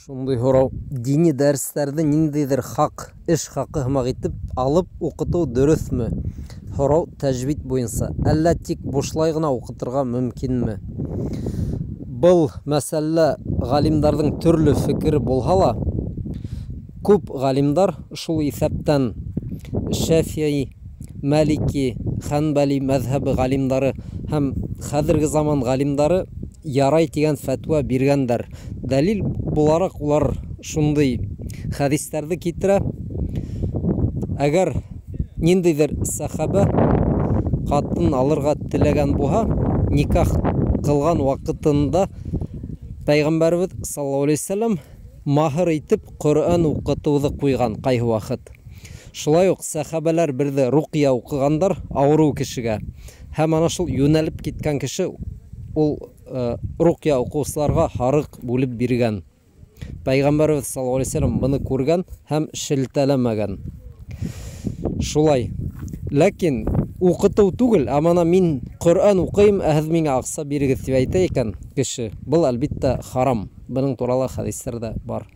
Шундай һорау. Дини дәресләрҙе ниндәйҙер хаҡ, эш хаҡы һымаҡ итеп алып уҡытыу дөрөҫмө? Һорау тәжвид буйынса. Әллә тик бушлай ғына уҡытырға мөмкинме? Был мәсьәләлә ғалимдарҙың төрлө фекере булһа ла, күп ғалимдар шул иҫәптән Шәфиғи, Мәлики, Хәнбәли мәҙһәбе ғалимдары һәм хәҙерге заман ғалимдары ярай тигән фәтуә биргәндәр. Дәлил булараҡ улар шундый хәдистәрҙе китерә. Әгәр ниндәйҙер сәхәбә ҡатын алырға теләгән булһа, никах ҡылған ваҡытында Пәйғәмбәребеҙ саллаллаху алейхи ва саллям маһыр итеп Ҡөрьән уҡытыуҙы ҡуйған ҡайһы ваҡыт. Шулай уҡ сәхәбәләр берҙе руҡия уҡығандар ауырыу кешегә. Һәм ана шул йүнәлеп киткән кеше ул руҡия уҡыусыларға һарыҡ бүлеп биргән. Пәйғәмбәребеҙ саллаллаху алейхи ва саллям быны күргән һәм шелтәләмәгән. Шулай. Ләкин уҡытыу түгел, амана мин Ҡөрьән уҡыйым, ә һеҙ миңә аҡса бирегеҙ тип әйтә икән кеше. Был әлбиттә харам. Бының турала хәдистәрҙә бар.